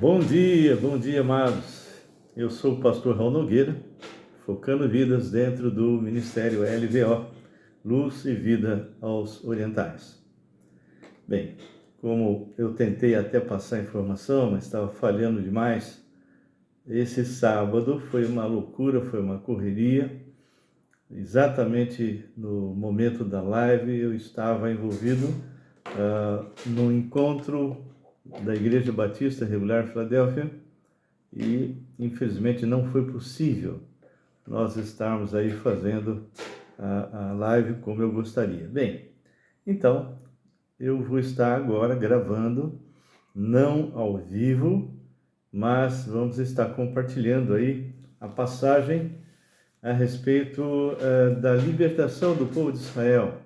Bom dia, amados. Eu sou o pastor Raul Nogueira, focando vidas dentro do Ministério LVO, Luz e Vida aos Orientais. Bem, como eu tentei até passar a informação, mas estava falhando demais, esse sábado foi uma loucura, foi uma correria. Exatamente no momento da live, eu estava envolvido no encontro da Igreja Batista Regular Filadélfia, e infelizmente não foi possível nós estarmos aí fazendo a live como eu gostaria. Bem, então eu vou estar agora gravando, não ao vivo, mas vamos estar compartilhando aí a passagem a respeito da libertação do povo de Israel.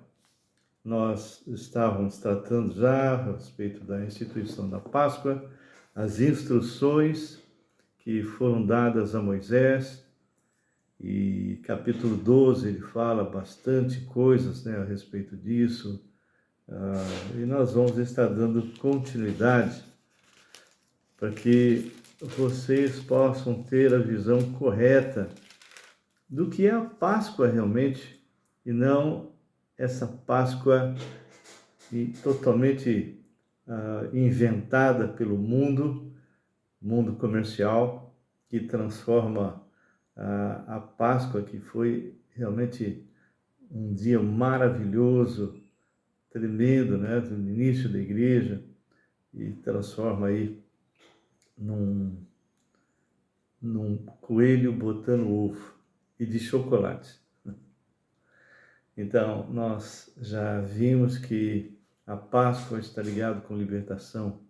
Nós estávamos tratando já a respeito da instituição da Páscoa, as instruções que foram dadas a Moisés, e capítulo 12 ele fala bastante coisas, a respeito disso, e nós vamos estar dando continuidade para que vocês possam ter a visão correta do que é a Páscoa realmente, e não essa Páscoa totalmente inventada pelo mundo comercial, que transforma a Páscoa, que foi realmente um dia maravilhoso, tremendo, do início da igreja, e transforma aí num coelho botando ovo e de chocolate. Então, nós já vimos que a Páscoa está ligada com libertação.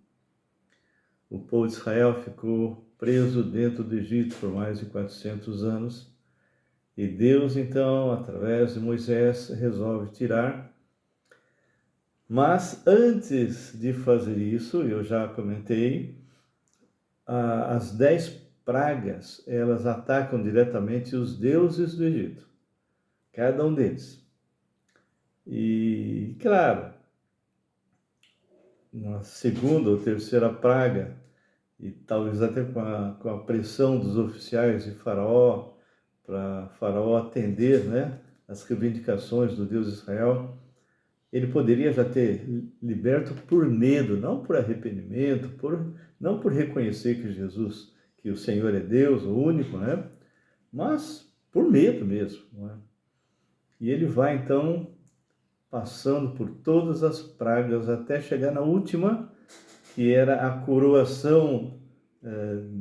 O povo de Israel ficou preso dentro do Egito por mais de 400 anos. E Deus, então, através de Moisés, resolve tirar. Mas antes de fazer isso, eu já comentei, as 10 pragas, elas atacam diretamente os deuses do Egito. Cada um deles. E, claro, na segunda ou terceira praga, e talvez até com a pressão dos oficiais de Faraó, para Faraó atender, as reivindicações do Deus de Israel, ele poderia já ter liberto por medo, não por arrependimento, não por reconhecer que Jesus, que o Senhor é Deus, o único, mas por medo mesmo. E ele vai, então, passando por todas as pragas até chegar na última, que era a coroação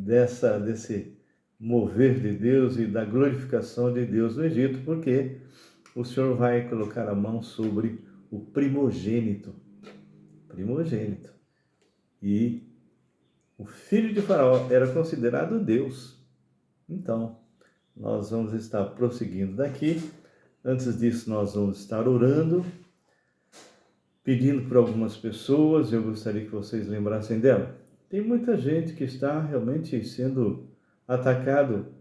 desse mover de Deus e da glorificação de Deus no Egito, porque o Senhor vai colocar a mão sobre o primogênito. E o filho de Faraó era considerado Deus. Então, nós vamos estar prosseguindo daqui. Antes disso, nós vamos estar orando, pedindo por algumas pessoas. Eu gostaria que vocês lembrassem dela. Tem muita gente que está realmente sendo atacado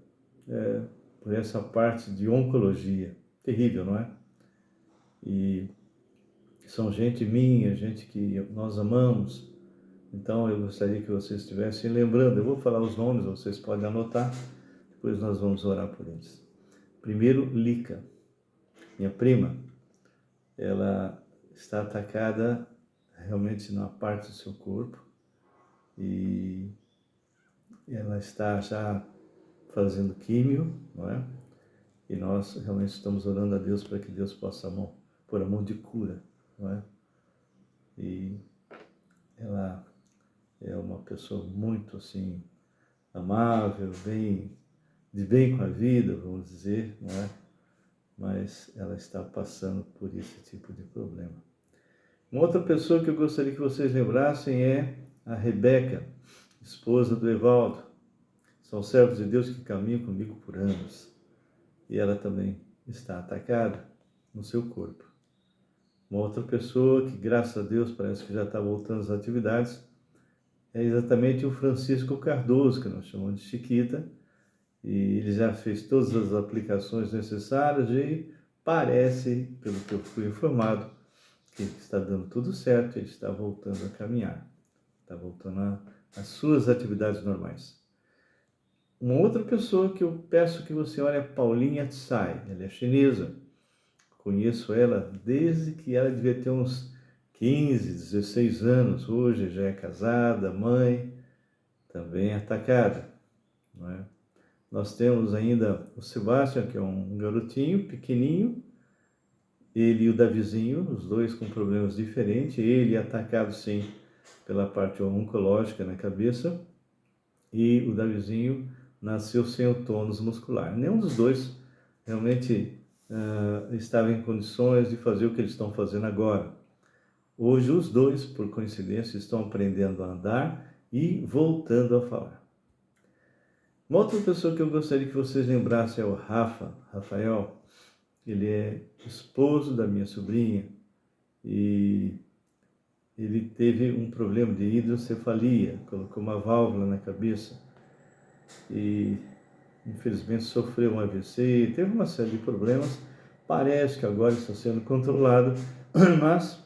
por essa parte de oncologia. Terrível, não é? E são gente minha, gente que nós amamos. Então eu gostaria que vocês estivessem lembrando. Eu vou falar os nomes, vocês podem anotar. Depois nós vamos orar por eles. Primeiro, Lica, minha prima. Ela está atacada realmente na parte do seu corpo. E ela está já fazendo químio, não é? E nós realmente estamos orando a Deus para que Deus possa pôr a mão de cura, não é? E ela é uma pessoa muito, assim, amável, de bem com a vida, vamos dizer, não é? Mas ela está passando por esse tipo de problema. Uma outra pessoa que eu gostaria que vocês lembrassem é a Rebeca, esposa do Evaldo. São servos de Deus que caminham comigo por anos. E ela também está atacada no seu corpo. Uma outra pessoa que, graças a Deus, parece que já está voltando às atividades, é exatamente o Francisco Cardoso, que nós chamamos de Chiquita, e ele já fez todas as aplicações necessárias e parece, pelo que eu fui informado, que está dando tudo certo, ele está voltando a caminhar, está voltando as suas atividades normais. Uma outra pessoa que eu peço que você olhe é a Paulinha Tsai. Ela é chinesa. Conheço ela desde que ela devia ter uns 15, 16 anos. Hoje já é casada, mãe, também atacada, não é? Nós temos ainda o Sebastião, que é um garotinho pequenininho, ele e o Davizinho, os dois com problemas diferentes, ele atacado sim pela parte oncológica na cabeça, e o Davizinho nasceu sem o tônus muscular. Nenhum dos dois realmente estava em condições de fazer o que eles estão fazendo agora. Hoje os dois, por coincidência, estão aprendendo a andar e voltando a falar. Uma outra pessoa que eu gostaria que vocês lembrassem é o Rafael. Ele é esposo da minha sobrinha e ele teve um problema de hidrocefalia, colocou uma válvula na cabeça e infelizmente sofreu um AVC, teve uma série de problemas. Parece que agora está sendo controlado, mas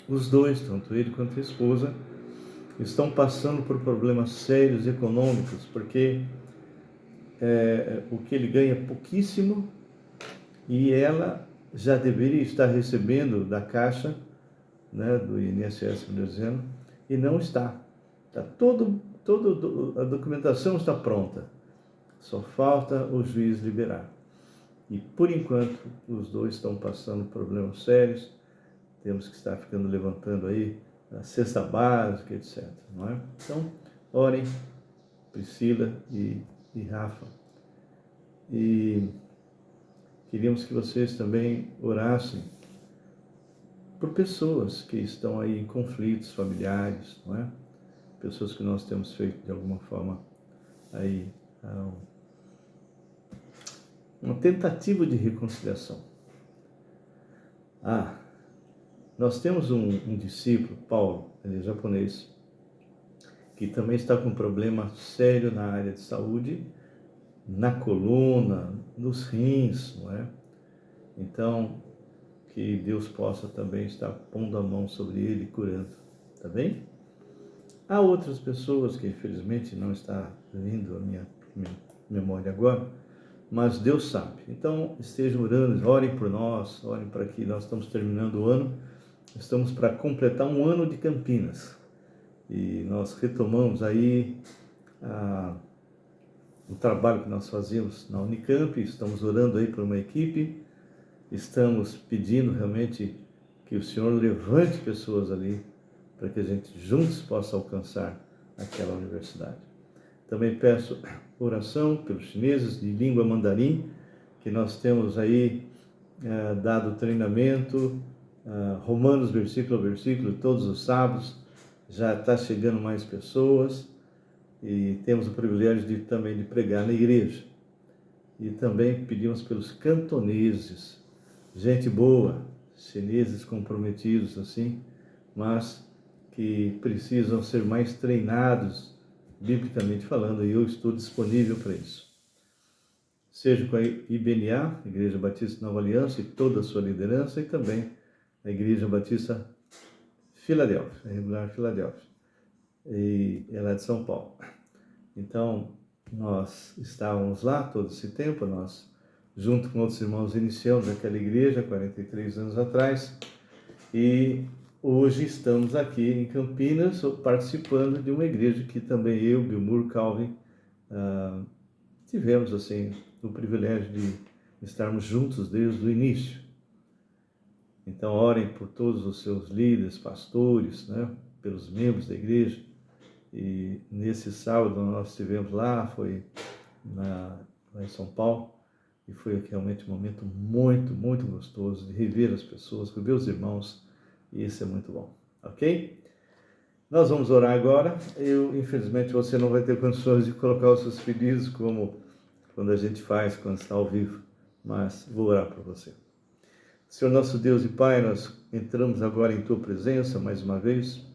os dois, tanto ele quanto a esposa, estão passando por problemas sérios econômicos, porque o que ele ganha é pouquíssimo e ela já deveria estar recebendo da Caixa, né, do INSS, por exemplo, e não está. Tá a documentação está pronta, só falta o juiz liberar. E por enquanto os dois estão passando problemas sérios, temos que estar levantando aí a cesta básica, etc. Não é? Então, orem, Priscila e Rafa. E queríamos que vocês também orassem por pessoas que estão aí em conflitos familiares, não é? Pessoas que nós temos feito de alguma forma aí uma tentativa de reconciliação. Nós temos um discípulo, Paulo, ele é japonês, que também está com um problema sério na área de saúde, na coluna, nos rins, não é? Então, que Deus possa também estar pondo a mão sobre ele e curando, tá bem? Há outras pessoas que infelizmente não está vindo à minha memória agora, mas Deus sabe. Então, estejam orando, orem por nós, orem para que nós estamos terminando o ano, estamos para completar um ano de Campinas. E nós retomamos aí o trabalho que nós fazíamos na Unicamp, estamos orando aí por uma equipe, estamos pedindo realmente que o Senhor levante pessoas ali, para que a gente juntos possa alcançar aquela universidade. Também peço oração pelos chineses de língua mandarim, que nós temos aí dado treinamento, Romanos versículo a versículo, todos os sábados, já está chegando mais pessoas, e temos o privilégio também de pregar na igreja. E também pedimos pelos cantoneses, gente boa, chineses comprometidos assim, mas que precisam ser mais treinados, biblicamente falando, e eu estou disponível para isso. Seja com a IBNA, Igreja Batista Nova Aliança, e toda a sua liderança, e também a Igreja Batista Filadélfia, a Regular Filadélfia, e ela é de São Paulo. Então, nós estávamos lá todo esse tempo, nós, junto com outros irmãos, iniciamos aquela igreja 43 anos atrás, e hoje estamos aqui em Campinas participando de uma igreja que também eu, Bilmur, Calvin, tivemos assim o privilégio de estarmos juntos desde o início. Então orem por todos os seus líderes, pastores, né, pelos membros da igreja. E nesse sábado nós estivemos lá, foi lá em São Paulo, e foi realmente um momento muito, muito gostoso de rever as pessoas, rever os irmãos, e isso é muito bom, ok? Nós vamos orar agora. Infelizmente, você não vai ter condições de colocar os seus pedidos como quando a gente faz, quando está ao vivo, mas vou orar para você. Senhor nosso Deus e Pai, nós entramos agora em Tua presença mais uma vez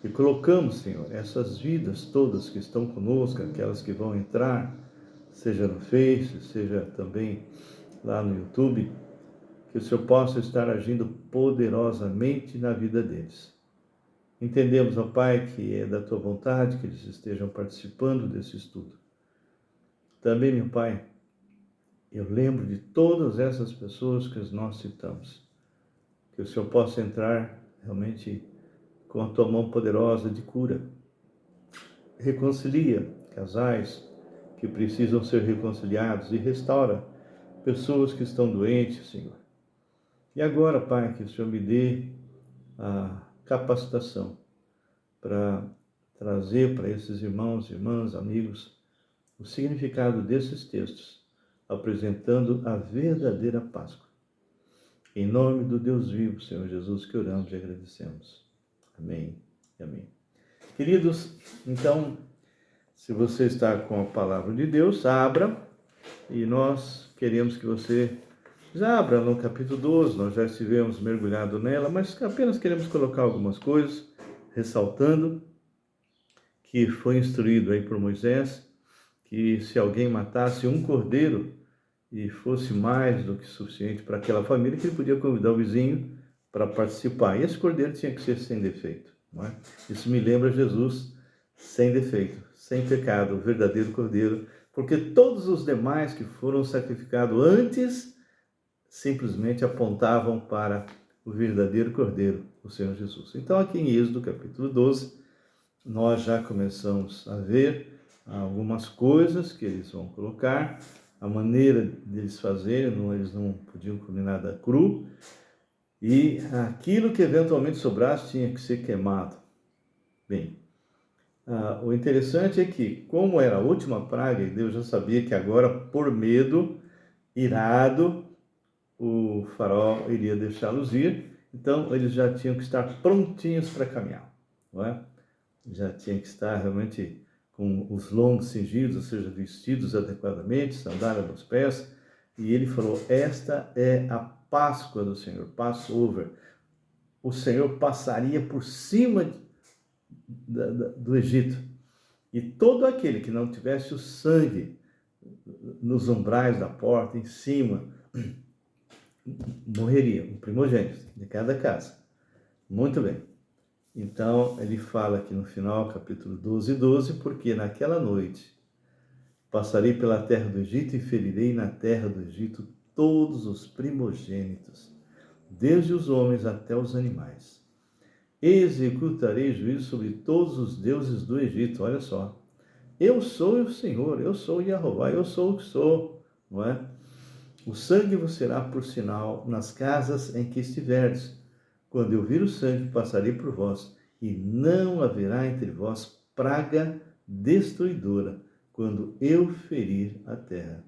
e colocamos, Senhor, essas vidas todas que estão conosco, aquelas que vão entrar, seja no Face, seja também lá no YouTube, que o Senhor possa estar agindo poderosamente na vida deles. Entendemos, ó Pai, que é da Tua vontade que eles estejam participando desse estudo. Também, meu Pai, eu lembro de todas essas pessoas que nós citamos. Que o Senhor possa entrar realmente com a Tua mão poderosa de cura. Reconcilia casais que precisam ser reconciliados e restaura pessoas que estão doentes, Senhor. E agora, Pai, que o Senhor me dê a capacitação para trazer para esses irmãos, irmãs, amigos, o significado desses textos, apresentando a verdadeira Páscoa. Em nome do Deus vivo, Senhor Jesus, que oramos e agradecemos. Amém e amém. Queridos, então, se você está com a palavra de Deus, abra, e nós queremos que você já abra no capítulo 12, nós já estivemos mergulhados nela, mas apenas queremos colocar algumas coisas, ressaltando que foi instruído aí por Moisés, que se alguém matasse um cordeiro e fosse mais do que suficiente para aquela família, que ele podia convidar o vizinho para participar. E esse cordeiro tinha que ser sem defeito, não é? Isso me lembra Jesus sem defeito, sem pecado, o verdadeiro cordeiro, porque todos os demais que foram sacrificados antes simplesmente apontavam para o verdadeiro cordeiro, o Senhor Jesus. Então, aqui em Êxodo, capítulo 12, nós já começamos a ver algumas coisas que eles vão colocar, a maneira deles fazerem, eles não podiam comer nada cru, e aquilo que eventualmente sobrasse tinha que ser queimado. Bem, o interessante é que, como era a última praga, e Deus já sabia que agora, por medo, irado, o faraó iria deixá-los ir, então eles já tinham que estar prontinhos para caminhar, não é? Já tinha que estar realmente com os lombos cingidos, ou seja, vestidos adequadamente, sandália nos pés, e ele falou, esta é a Páscoa do Senhor, Passover. O Senhor passaria por cima do Egito, e todo aquele que não tivesse o sangue nos umbrais da porta, em cima, morreria, o primogênito de cada casa. Muito bem. Então, ele fala aqui no final, capítulo 12, porque naquela noite passarei pela terra do Egito e ferirei na terra do Egito todos os primogênitos, desde os homens até os animais. Executarei juízo sobre todos os deuses do Egito. Olha só. Eu sou o Senhor, eu sou Jeová, eu sou o que sou, não é? O sangue vos será por sinal nas casas em que estiverdes. Quando eu vir o sangue, passarei por vós, e não haverá entre vós praga destruidora, quando eu ferir a terra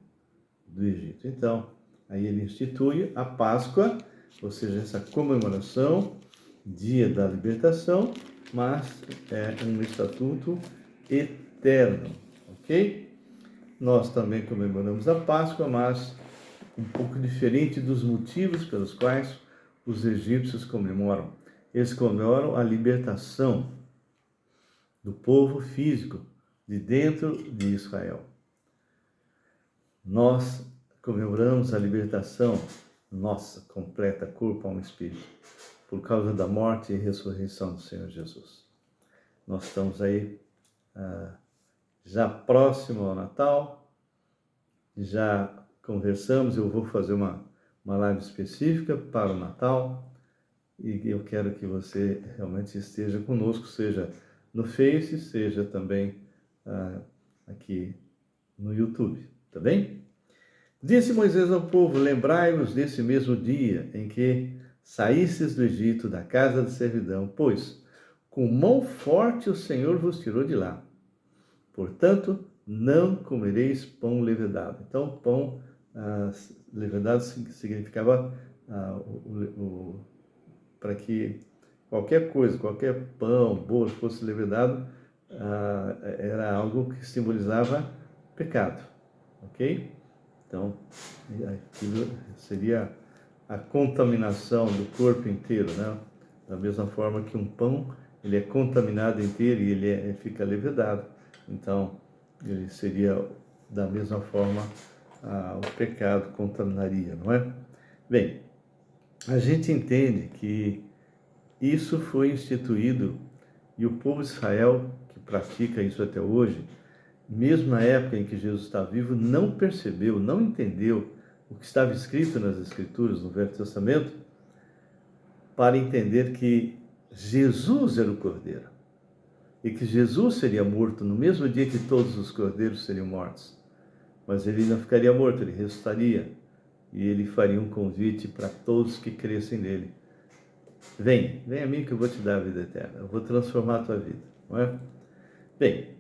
do Egito. Então, aí ele institui a Páscoa, ou seja, essa comemoração, dia da libertação, mas é um estatuto eterno, ok? Nós também comemoramos a Páscoa, mas um pouco diferente dos motivos pelos quais os egípcios comemoram. Eles comemoram a libertação do povo físico de dentro de Israel. Nós comemoramos a libertação nossa, completa, corpo, alma e espírito, por causa da morte e ressurreição do Senhor Jesus. Nós estamos aí já próximo ao Natal, já conversamos, eu vou fazer uma live específica para o Natal, e eu quero que você realmente esteja conosco, seja no Face, seja também aqui no YouTube, tá bem? Disse Moisés ao povo, lembrai-vos desse mesmo dia em que saístes do Egito, da casa de servidão, pois com mão forte o Senhor vos tirou de lá. Portanto, não comereis pão levedado. Então, pão levedado significava para que qualquer coisa, qualquer pão, bolo fosse levedado, era algo que simbolizava pecado, ok? Então, aquilo seria a contaminação do corpo inteiro, né? Da mesma forma que um pão, ele é contaminado inteiro e ele fica levedado. Então, ele seria, da mesma forma, o pecado contaminaria, não é? Bem, a gente entende que isso foi instituído E o povo de Israel, que pratica isso até hoje, mesmo na época em que Jesus está vivo, não percebeu, não entendeu o que estava escrito nas Escrituras, no Velho Testamento, para entender que Jesus era o Cordeiro e que Jesus seria morto no mesmo dia que todos os cordeiros seriam mortos. Mas ele não ficaria morto, ele ressuscitaria e ele faria um convite para todos que crescem nele. Vem a mim que eu vou te dar a vida eterna, eu vou transformar a tua vida, não é? Bem,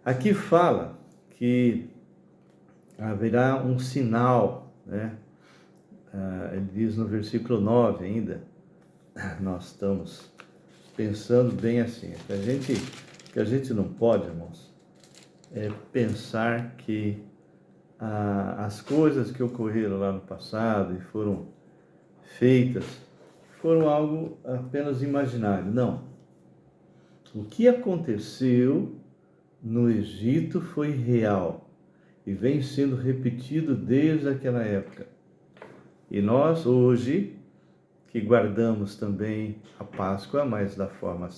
aqui fala que haverá um sinal, né? Ele diz no versículo 9 ainda, nós estamos pensando bem assim, que a gente não pode, irmãos, pensar que as coisas que ocorreram lá no passado e foram feitas foram algo apenas imaginário. Não. O que aconteceu no Egito foi real e vem sendo repetido desde aquela época. E nós, hoje, que guardamos também a Páscoa, mas da forma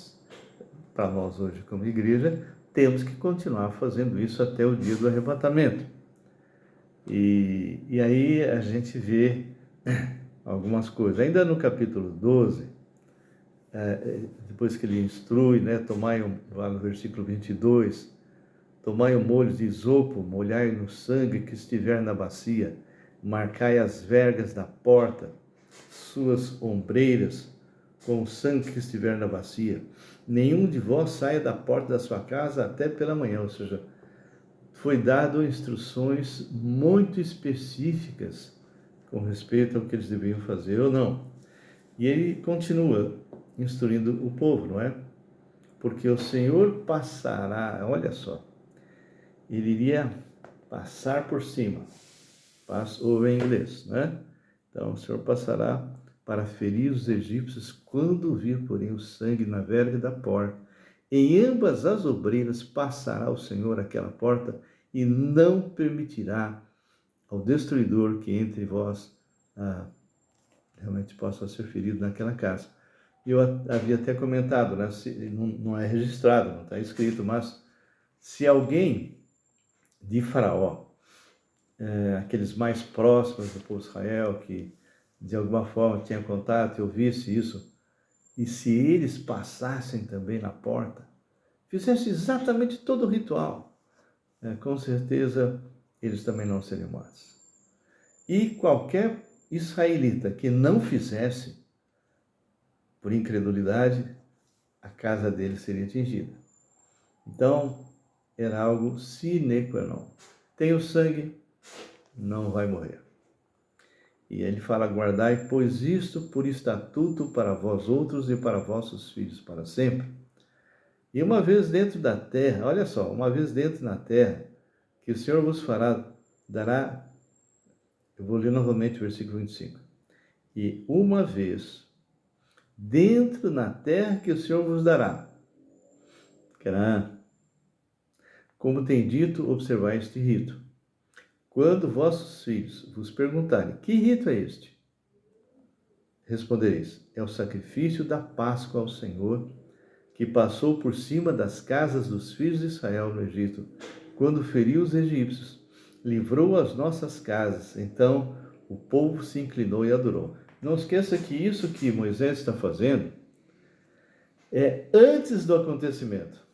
para nós hoje como igreja, temos que continuar fazendo isso até o dia do arrebatamento. E aí a gente vê algumas coisas. Ainda no capítulo 12, depois que ele instrui, né, lá no versículo 22, tomai o molho de isopo, molhai no sangue que estiver na bacia, marcai as vergas da porta, suas ombreiras, com o sangue que estiver na bacia. Nenhum de vós saia da porta da sua casa até pela manhã, ou seja, foi dado instruções muito específicas com respeito ao que eles deviam fazer ou não. E ele continua instruindo o povo, não é? Porque o Senhor passará, olha só, ele iria passar por cima, ou em inglês, né? Então, o Senhor passará para ferir os egípcios quando vir, porém, o sangue na verga da porta. Em ambas as obreiras passará o Senhor aquela porta e não permitirá ao destruidor que entre vós realmente possa ser ferido naquela casa. Eu havia até comentado, né? Não é registrado, não está escrito, mas se alguém de Faraó, aqueles mais próximos do povo de Israel, que de alguma forma tinha contato e ouvisse isso, e se eles passassem também na porta, fizessem exatamente todo o ritual, com certeza eles também não seriam mortos. E qualquer israelita que não fizesse, por incredulidade, a casa dele seria atingida. Então, era algo sine qua non. Tem o sangue, não vai morrer. E ele fala, guardai, pois isto por estatuto para vós outros e para vossos filhos para sempre. E uma vez dentro da terra, olha só, uma vez dentro na terra, que o Senhor vos dará, eu vou ler novamente o versículo 25. E uma vez dentro na terra que o Senhor vos dará, Canaã, como tem dito, observai este rito. Quando vossos filhos vos perguntarem, que rito é este? Respondereis, é o sacrifício da Páscoa ao Senhor, que passou por cima das casas dos filhos de Israel no Egito, quando feriu os egípcios, livrou as nossas casas. Então o povo se inclinou e adorou. Não esqueça que isso que Moisés está fazendo é antes do acontecimento.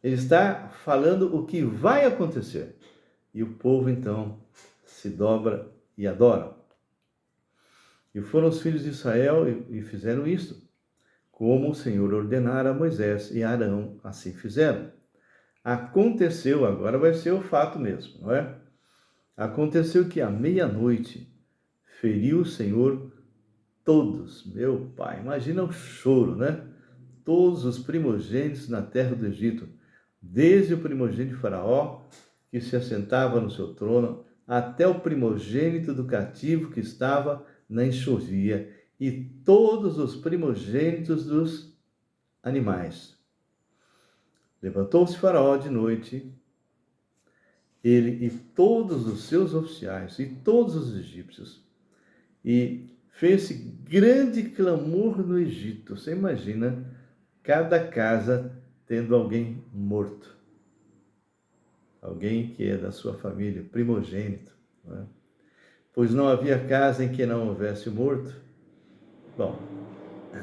Ele está falando o que vai acontecer. E o povo, então, se dobra e adora. E foram os filhos de Israel e fizeram isto, como o Senhor ordenara a Moisés e Arão, assim fizeram. Aconteceu, agora vai ser o fato mesmo, não é? Aconteceu que à meia-noite feriu o Senhor todos, meu pai, imagina o choro, né? Todos os primogênitos na terra do Egito, desde o primogênito de Faraó, que se assentava no seu trono, até o primogênito do cativo que estava na enxovia, e todos os primogênitos dos animais. Levantou-se Faraó de noite, ele e todos os seus oficiais, e todos os egípcios, e fez-se grande clamor no Egito. Você imagina cada casa tendo alguém morto. Alguém que é da sua família, primogênito. Não é? Pois não havia casa em que não houvesse morto. Bom,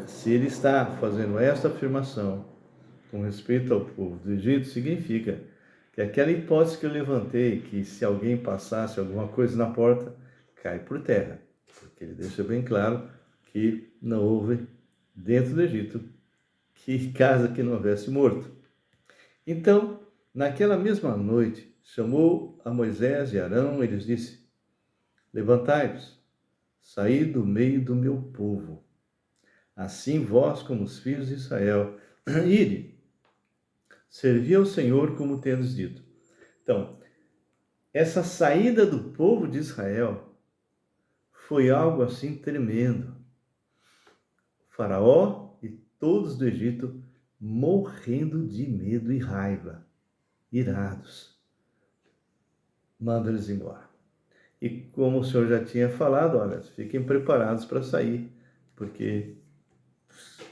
se ele está fazendo esta afirmação com respeito ao povo do Egito, significa que aquela hipótese que eu levantei, que se alguém passasse alguma coisa na porta, cai por terra. Porque ele deixa bem claro que não houve dentro do Egito que casa que não houvesse morto. Então, naquela mesma noite, chamou a Moisés e Arão e lhes disse: levantai-vos, saí do meio do meu povo. Assim vós, como os filhos de Israel, ide, servi ao Senhor como tendes dito. Então, essa saída do povo de Israel foi algo assim tremendo. O Faraó e todos do Egito morrendo de medo e raiva, irados. Manda eles embora. E como o Senhor já tinha falado, olha, fiquem preparados para sair, porque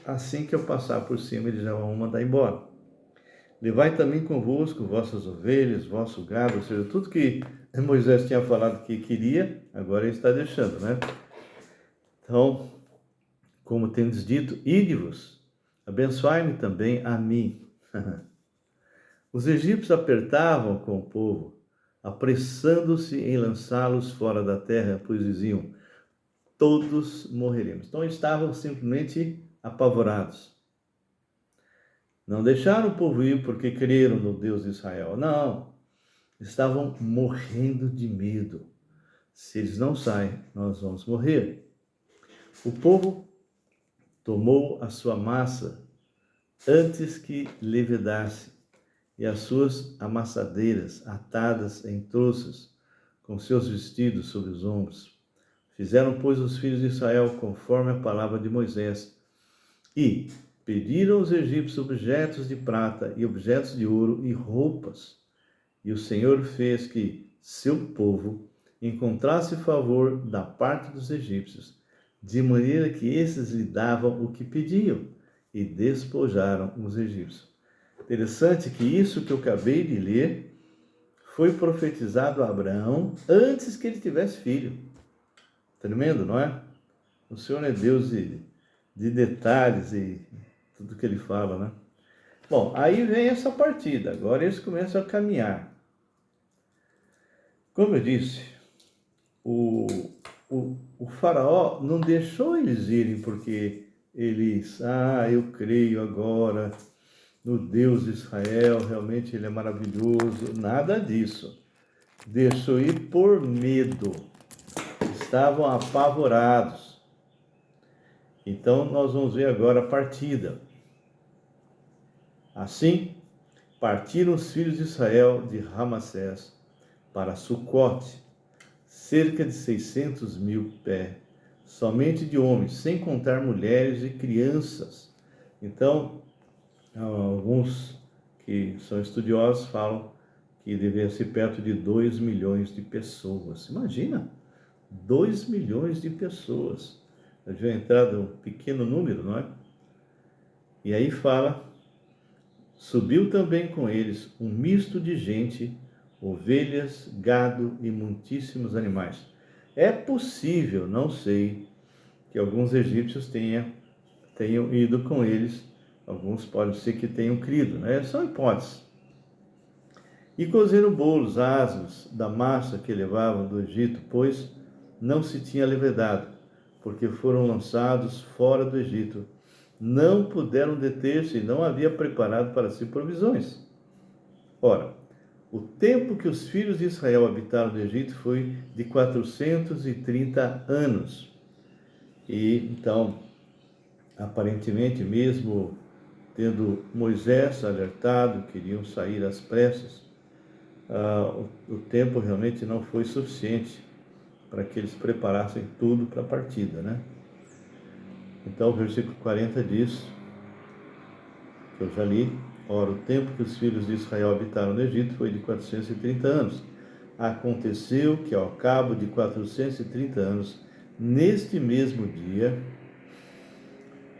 assim que eu passar por cima, eles já vão mandar embora. Levai também convosco vossas ovelhas, vosso gado, ou seja, tudo que Moisés tinha falado que queria, agora ele está deixando, né? Então, como tendes dito, ide-vos, abençoai-me também a mim. Os egípcios apertavam com o povo, apressando-se em lançá-los fora da terra, pois diziam: todos morreremos. Então estavam simplesmente apavorados. Não deixaram o povo ir porque creram no Deus de Israel. Não. Estavam morrendo de medo. Se eles não saem, nós vamos morrer. O povo tomou a sua massa antes que levedasse, e as suas amassadeiras atadas em troças, com seus vestidos sobre os ombros. Fizeram, pois, os filhos de Israel conforme a palavra de Moisés, e pediram aos egípcios objetos de prata e objetos de ouro e roupas. E o Senhor fez que seu povo encontrasse favor da parte dos egípcios, de maneira que esses lhe davam o que pediam, e despojaram os egípcios. Interessante que isso que eu acabei de ler foi profetizado a Abraão antes que ele tivesse filho. Tremendo, não é? O Senhor é Deus de detalhes e tudo que ele fala, né? Bom, aí vem essa partida. Agora eles começam a caminhar. Como eu disse, o faraó não deixou eles irem porque eles, eu creio agora no Deus de Israel, realmente ele é maravilhoso. Nada disso. Deixou ir por medo. Estavam apavorados. Então, nós vamos ver agora a partida. Assim, partiram os filhos de Israel de Ramassés para Sucote, cerca de 600.000 pés, somente de homens, sem contar mulheres e crianças. Então, alguns que são estudiosos falam que deveria ser perto de 2 milhões de pessoas. Imagina, 2 milhões de pessoas. Havia entrado um pequeno número, não é? E aí fala: subiu também com eles um misto de gente, ovelhas, gado e muitíssimos animais. É possível, não sei, que alguns egípcios tenham ido com eles. Alguns pode ser que tenham crido, né? São hipóteses. E cozeram bolos asmos da massa que levavam do Egito, pois não se tinha levedado, porque foram lançados fora do Egito. Não puderam deter-se e não havia preparado para si provisões. Ora, o tempo que os filhos de Israel habitaram no Egito foi de 430 anos. E então, aparentemente, mesmo tendo Moisés alertado, queriam sair às pressas, o tempo realmente não foi suficiente para que eles preparassem tudo para a partida, né? Então, o versículo 40 diz, que eu já li: ora, o tempo que os filhos de Israel habitaram no Egito foi de 430 anos. Aconteceu que, ao cabo de 430 anos, neste mesmo dia,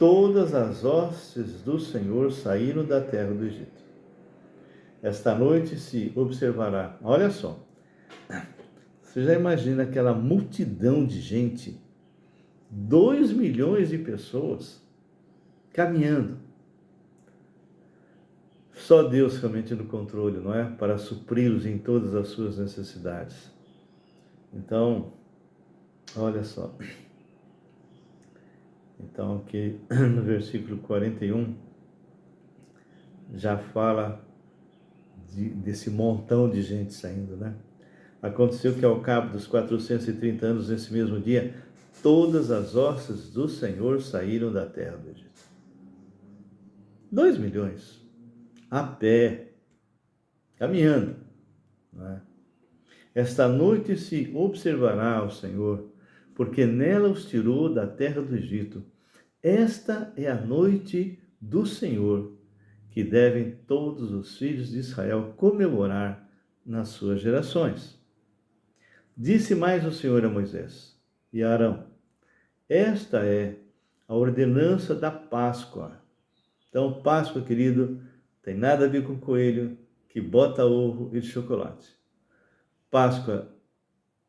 todas as hostes do Senhor saíram da terra do Egito. Esta noite se observará, olha só, você já imagina aquela multidão de gente, 2 milhões de pessoas caminhando. Só Deus realmente no controle, não é? Para supri-los em todas as suas necessidades. Então, olha só. Então, aqui no versículo 41, já fala desse montão de gente saindo, né? Aconteceu que ao cabo dos 430 anos, nesse mesmo dia, todas as hostes do Senhor saíram da terra do Egito. 2 milhões, a pé, caminhando, não é? Esta noite se observará ao Senhor, porque nela os tirou da terra do Egito. Esta é a noite do Senhor, que devem todos os filhos de Israel comemorar nas suas gerações. Disse mais o Senhor a Moisés e a Arão: esta é a ordenança da Páscoa. Então, Páscoa, querido, tem nada a ver com coelho que bota ovo e chocolate. Páscoa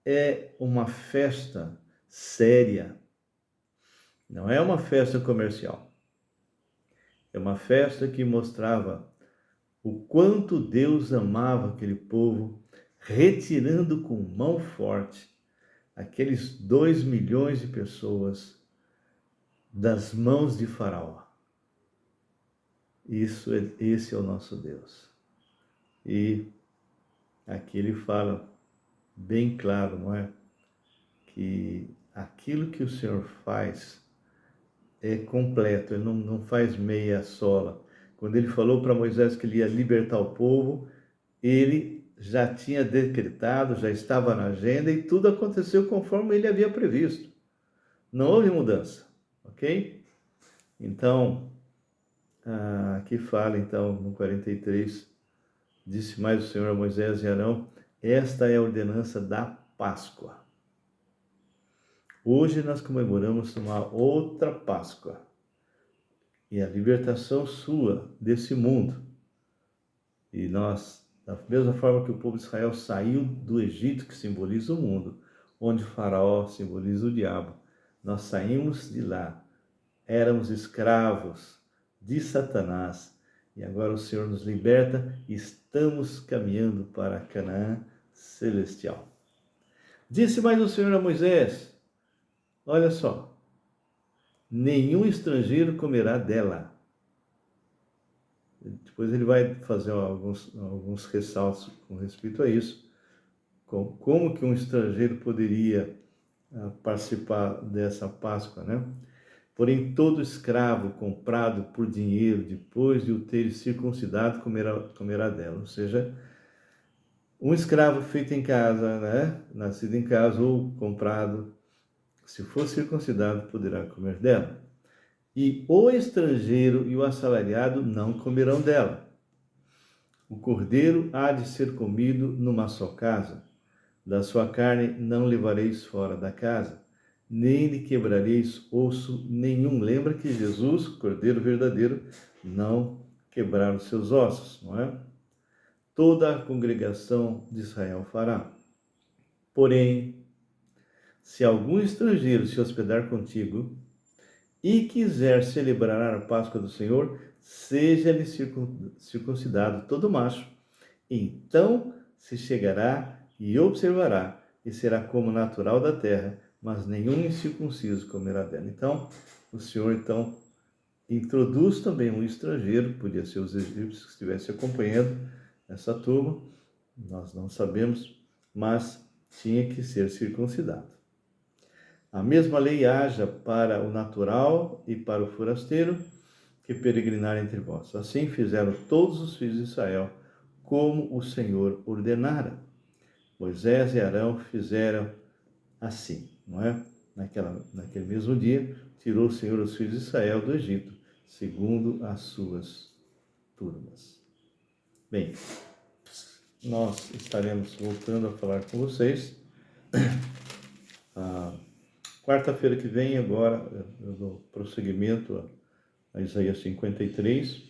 é uma festa séria, não é uma festa comercial. É uma festa que mostrava o quanto Deus amava aquele povo, retirando com mão forte aqueles 2 milhões de pessoas das mãos de Faraó. Esse é o nosso Deus. E aqui ele fala bem claro, não é? Que aquilo que o Senhor faz é completo, ele não faz meia sola. Quando ele falou para Moisés que ele ia libertar o povo, ele já tinha decretado, já estava na agenda e tudo aconteceu conforme ele havia previsto. Não houve mudança, ok? Então, aqui fala então no 43, disse mais o Senhor a Moisés e Arão: esta é a ordenança da Páscoa. Hoje nós comemoramos uma outra Páscoa e a libertação sua desse mundo. E nós, da mesma forma que o povo de Israel saiu do Egito, que simboliza o mundo, onde Faraó simboliza o diabo, nós saímos de lá, éramos escravos de Satanás, e agora o Senhor nos liberta e estamos caminhando para Canaã celestial. Disse mais o Senhor a Moisés: olha só, nenhum estrangeiro comerá dela. Depois ele vai fazer alguns ressaltos com respeito a isso, como que um estrangeiro poderia participar dessa Páscoa, né? Porém, todo escravo comprado por dinheiro, depois de o ter circuncidado, comerá dela. Ou seja, um escravo feito em casa, né? Nascido em casa ou comprado, se for circuncidado, poderá comer dela. E o estrangeiro e o assalariado não comerão dela. O cordeiro há de ser comido numa só casa. Da sua carne não levareis fora da casa, nem lhe quebrareis osso nenhum. Lembra que Jesus, cordeiro verdadeiro, não quebraram seus ossos, não é? Toda a congregação de Israel fará. Porém, se algum estrangeiro se hospedar contigo e quiser celebrar a Páscoa do Senhor, seja-lhe circuncidado todo macho. Então se chegará e observará, e será como natural da terra, mas nenhum incircunciso comerá dela. Então, o Senhor, introduz também um estrangeiro, podia ser os egípcios que estivessem acompanhando essa turma, nós não sabemos, mas tinha que ser circuncidado. A mesma lei haja para o natural e para o forasteiro que peregrinar entre vós. Assim fizeram todos os filhos de Israel, como o Senhor ordenara. Moisés e Arão fizeram assim, não é? Naquele mesmo dia, tirou o Senhor os filhos de Israel do Egito, segundo as suas turmas. Bem, nós estaremos voltando a falar com vocês. Quarta-feira que vem, agora, eu dou prosseguimento a Isaías 53,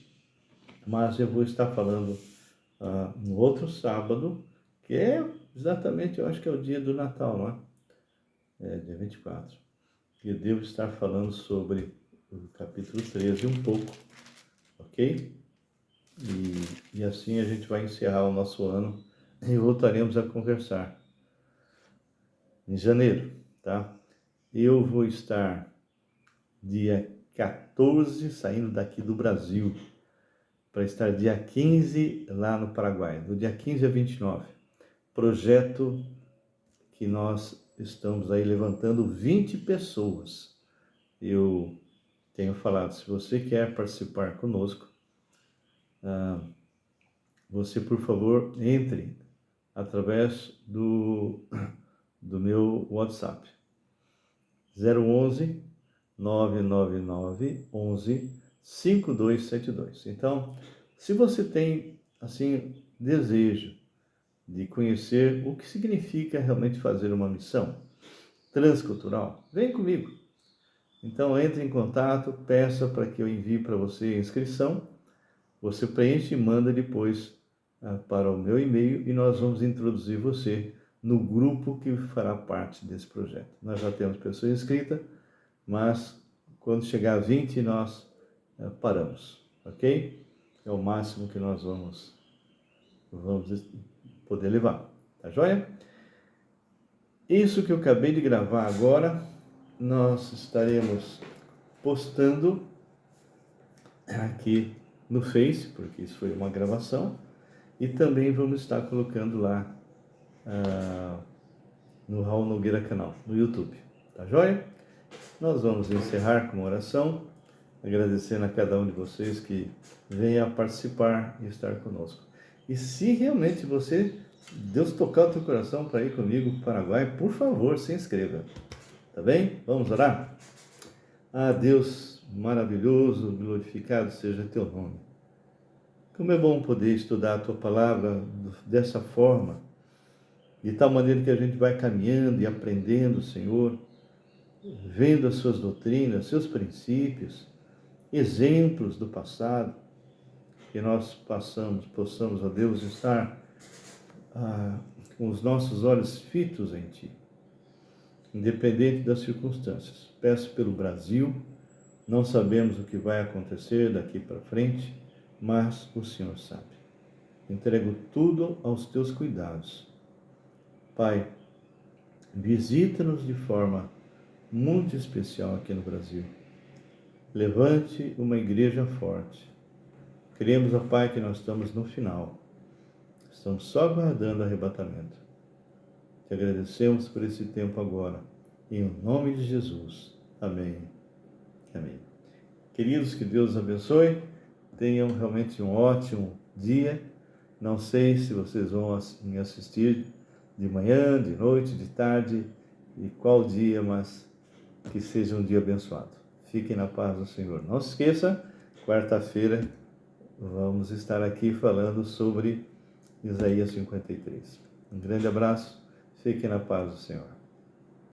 mas eu vou estar falando no outro sábado, que é exatamente, eu acho que é o dia do Natal, não é? É, dia 24. E eu devo estar falando sobre o capítulo 13 um pouco, ok? E assim a gente vai encerrar o nosso ano e voltaremos a conversar em janeiro, tá? Eu vou estar dia 14 saindo daqui do Brasil para estar dia 15 lá no Paraguai, do dia 15 a 29. Projeto que nós estamos aí levantando 20 pessoas. Eu tenho falado, se você quer participar conosco, você, por favor, entre através do meu WhatsApp. 011 999 11 5272. Então, se você tem, assim, desejo de conhecer o que significa realmente fazer uma missão transcultural, vem comigo. Então, entre em contato, peça para que eu envie para você a inscrição, você preenche e manda depois para o meu e-mail e nós vamos introduzir você no grupo que fará parte desse projeto. Nós já temos pessoas inscritas, mas quando chegar a 20 nós paramos, ok? É o máximo que nós vamos poder levar, tá joia? Isso que eu acabei de gravar agora, nós estaremos postando aqui no Face, porque isso foi uma gravação, e também vamos estar colocando lá no Raul Nogueira Canal, no YouTube, tá joia? Nós vamos encerrar com uma oração, agradecendo a cada um de vocês que venha participar e estar conosco. E se realmente Deus tocar o teu coração para ir comigo para o Paraguai, por favor, se inscreva, tá bem? Vamos orar? Deus maravilhoso, glorificado seja teu nome. Como é bom poder estudar a tua palavra dessa forma, de tal maneira que a gente vai caminhando e aprendendo, Senhor, vendo as suas doutrinas, seus princípios, exemplos do passado, que nós possamos, ó Deus, estar com os nossos olhos fitos em Ti, independente das circunstâncias. Peço pelo Brasil, não sabemos o que vai acontecer daqui para frente, mas o Senhor sabe. Entrego tudo aos Teus cuidados. Pai, visita-nos de forma muito especial aqui no Brasil. Levante uma igreja forte. Cremos, ó Pai, que nós estamos no final. Estamos só aguardando o arrebatamento. Te agradecemos por esse tempo agora. Em nome de Jesus. Amém. Amém. Queridos, que Deus abençoe. Tenham realmente um ótimo dia. Não sei se vocês vão me assistir de manhã, de noite, de tarde e qual dia, mas que seja um dia abençoado. Fiquem na paz do Senhor. Não se esqueça, quarta-feira vamos estar aqui falando sobre Isaías 53. Um grande abraço, fiquem na paz do Senhor.